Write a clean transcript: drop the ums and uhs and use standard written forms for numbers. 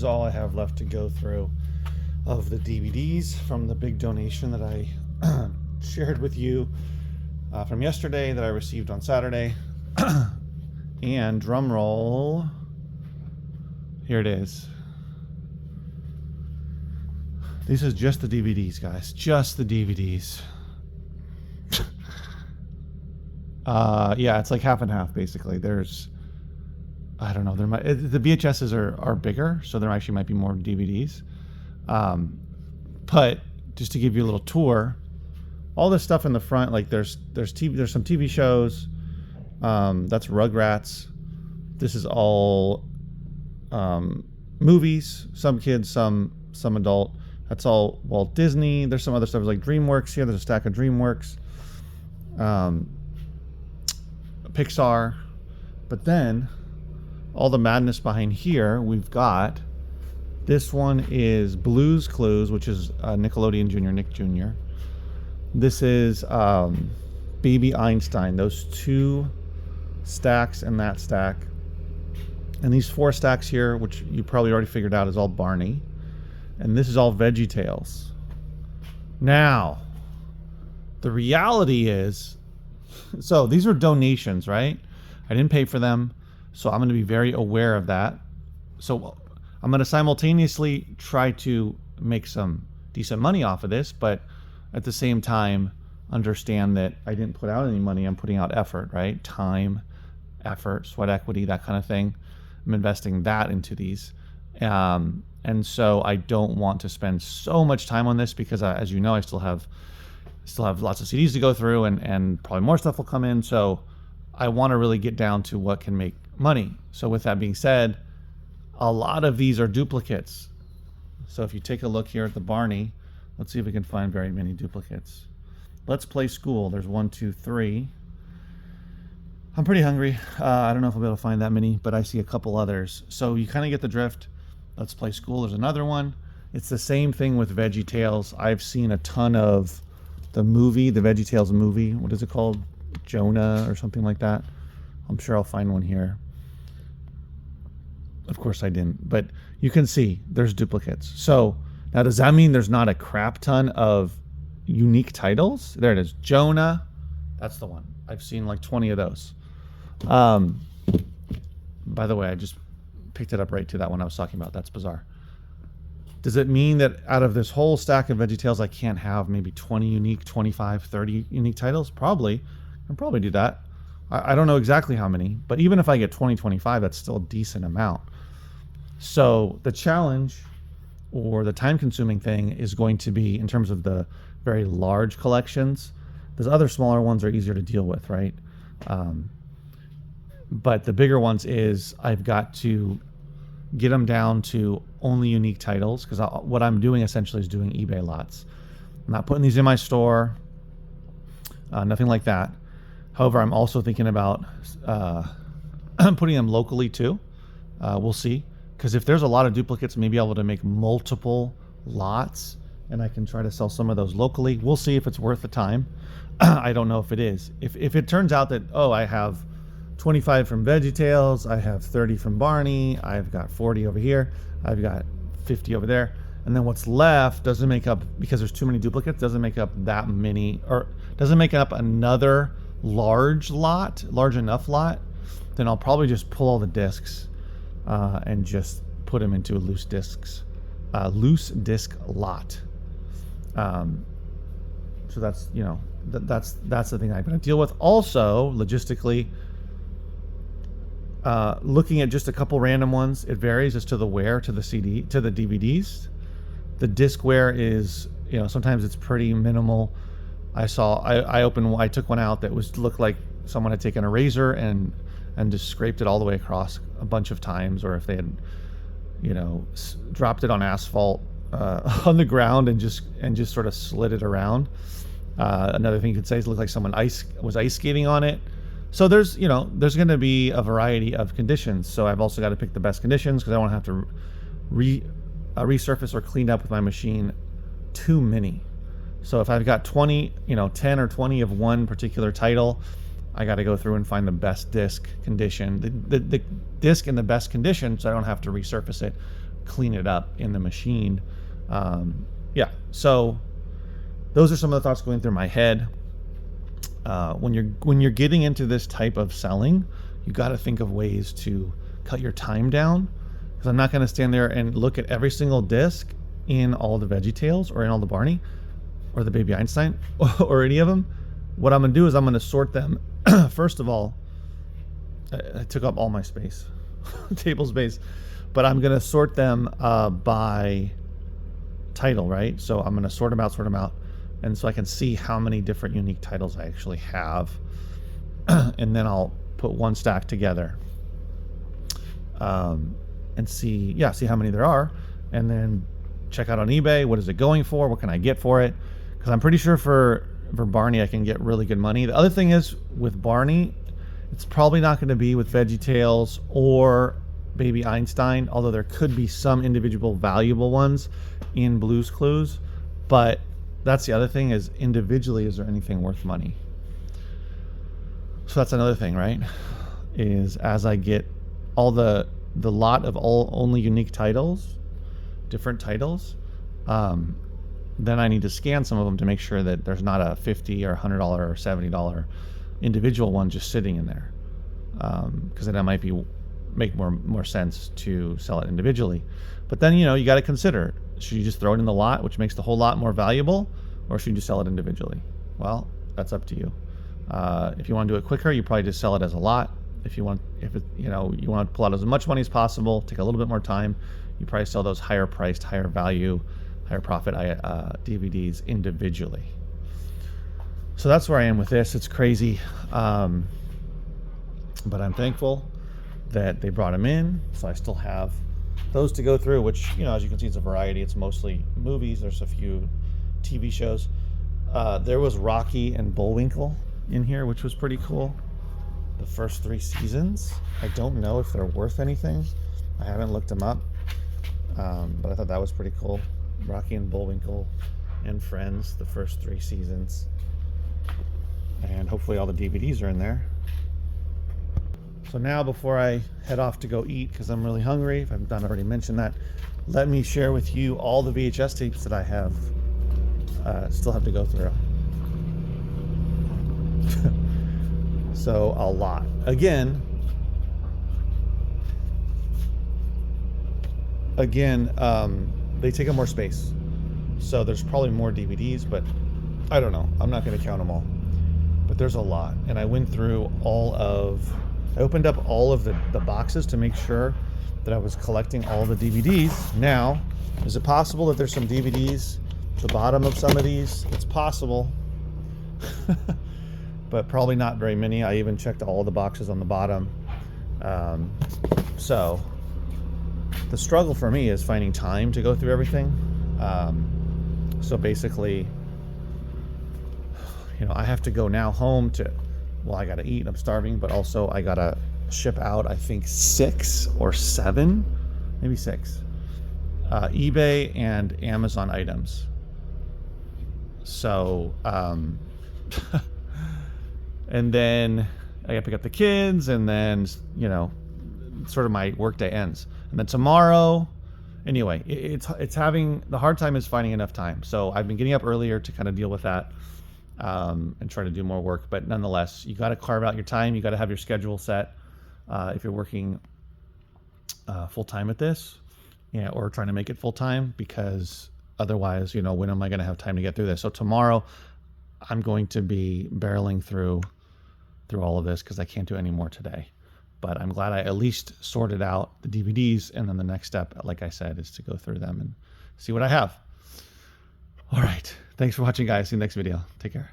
is all I have left to go through of the DVDs from the big donation that I shared with you from yesterday that I received on Saturday. And drum roll, here it is. This is just the DVDs, guys. Just the DVDs. Yeah, it's like half and half, basically. There's, I don't know, the VHSs are bigger, so there actually might be more DVDs. But just to give you a little tour, all this stuff in the front, like there's some TV shows. That's Rugrats. This is all movies. Some kids, some adult. That's all Walt Disney. There's some other stuff like DreamWorks here. There's a stack of DreamWorks. Pixar. But then all the madness behind here, we've got, this one is Blue's Clues, which is Nickelodeon Jr., Nick Jr. This is Baby Einstein. Those two stacks and that stack. And these four stacks here, which you probably already figured out, is all Barney. And this is all VeggieTales. Now, the reality is, so these are donations, right? I didn't pay for them, so I'm going to be very aware of that. So I'm going to simultaneously try to make some decent money off of this, but at the same time, understand that I didn't put out any money. I'm putting out effort, right? Time, effort, sweat equity, that kind of thing. I'm investing that into these. And so I don't want to spend so much time on this because, as you know, I still have lots of CDs to go through, and probably more stuff will come in. So I want to really get down to what can make money. So with that being said, a lot of these are duplicates. So if you take a look here at the Barney, let's see if we can find very many duplicates. Let's Play School. There's 1, 2, 3. I'm pretty hungry. I don't know if I'll be able to find that many, but I see a couple others. So you kind of get the drift. Let's Play School. There's another one. It's the same thing with VeggieTales. I've seen a ton of the movie, the VeggieTales movie. What is it called? Jonah or something like that. I'm sure I'll find one here. Of course I didn't, but you can see there's duplicates. So now, does that mean there's not a crap ton of unique titles? There it is. Jonah. That's the one. I've seen like 20 of those. By the way, I just picked it up right to that one I was talking about. That's bizarre. Does it mean that out of this whole stack of VeggieTales, I can't have maybe 20 unique, 25, 30 unique titles? Probably. I can probably do that. I don't know exactly how many, but even if I get 20, 25, that's still a decent amount. So the challenge or the time-consuming thing is going to be, in terms of the very large collections, those other smaller ones are easier to deal with, right? But the bigger ones is I've got to get them down to only unique titles, because what I'm doing essentially is doing eBay lots. I'm not putting these in my store, nothing like that. However, I'm also thinking about putting them locally too. We'll see, because if there's a lot of duplicates, maybe I'll be able to make multiple lots, and I can try to sell some of those locally. We'll see if it's worth the time. I don't know if it is. If it turns out that, oh, I have 25 from VeggieTales, I have 30 from Barney, I've got 40 over here, I've got 50 over there, and then what's left doesn't make up, because there's too many duplicates, doesn't make up that many, or doesn't make up another large enough lot, then I'll probably just pull all the discs and just put them into a loose disc lot. So that's, you know, that's the thing I'm going to deal with. Also, logistically, looking at just a couple random ones, it varies as to the wear to the CD, to the DVDs. The disc wear is, you know, sometimes it's pretty minimal. I took one out that looked like someone had taken a razor and just scraped it all the way across a bunch of times, or if they had, you know, dropped it on asphalt on the ground and just sort of slid it around. Another thing you could say is it looked like someone was ice skating on it. So there's going to be a variety of conditions. So I've also got to pick the best conditions, because I don't have to resurface or clean up with my machine too many. So if I've got 10 or 20 of one particular title, I got to go through and find the best disc condition, the disc in the best condition, so I don't have to resurface it clean it up in the machine. Yeah, so those are some of the thoughts going through my head. When you're getting into this type of selling, you got to think of ways to cut your time down, because I'm not going to stand there and look at every single disc in all the VeggieTales or in all the Barney or the Baby Einstein or any of them. What I'm going to do is I'm going to sort them. First of all, I took up all my space, table space, but I'm going to sort them by title, right? So I'm going to sort them out. And so I can see how many different unique titles I actually have. And then I'll put one stack together and see how many there are. And then check out on eBay, what is it going for? What can I get for it? Because I'm pretty sure for Barney, I can get really good money. The other thing is with Barney, it's probably not going to be with VeggieTales or Baby Einstein, although there could be some individual valuable ones in Blue's Clues. But that's the other thing, is individually, is there anything worth money? So that's another thing, right? Is as I get all the lot of all only unique titles, different titles, then I need to scan some of them to make sure that there's not a $50 or $100 or $70 individual one just sitting in there, because then that might make more sense to sell it individually. But then, you got to consider, should you just throw it in the lot, which makes the whole lot more valuable, or should you sell it individually? Well, that's up to you. If you want to do it quicker, you probably just sell it as a lot. If you want to pull out as much money as possible, take a little bit more time, you probably sell those higher priced, higher value, higher profit DVDs individually. So that's where I am with this. It's crazy, but I'm thankful that they brought them in, so I still have those to go through, which, as you can see, it's a variety. It's mostly movies. There's a few TV shows. There was Rocky and Bullwinkle in here, which was pretty cool. The first 3 seasons. I don't know if they're worth anything. I haven't looked them up, but I thought that was pretty cool. Rocky and Bullwinkle and Friends, the first 3 seasons. And hopefully all the DVDs are in there. So now, before I head off to go eat, because I'm really hungry, if I've not already mentioned that, let me share with you all the VHS tapes that I have, still have to go through. So a lot. Again, they take up more space. So there's probably more DVDs, but I don't know. I'm not going to count them all. But there's a lot. And I went through I opened up all of the boxes to make sure that I was collecting all the DVDs. Now, is it possible that there's some DVDs at the bottom of some of these? It's possible. But probably not very many. I even checked all the boxes on the bottom. So the struggle for me is finding time to go through everything. So basically, I have to go now home I gotta eat, I'm starving, but also I gotta ship out, I think 6 or 7, maybe 6, eBay and Amazon items. So, and then I gotta pick up the kids, and then, sort of my workday ends. And then tomorrow, anyway, it's having, the hard time is finding enough time. So I've been getting up earlier to kind of deal with that, and try to do more work. But nonetheless, you got to carve out your time. You got to have your schedule set, if you're working full time at this, or trying to make it full time, because otherwise, when am I going to have time to get through this? So tomorrow, I'm going to be barreling through all of this, because I can't do any more today. But I'm glad I at least sorted out the DVDs, and then the next step, like I said, is to go through them and see what I have. All right. Thanks for watching, guys. See you next video. Take care.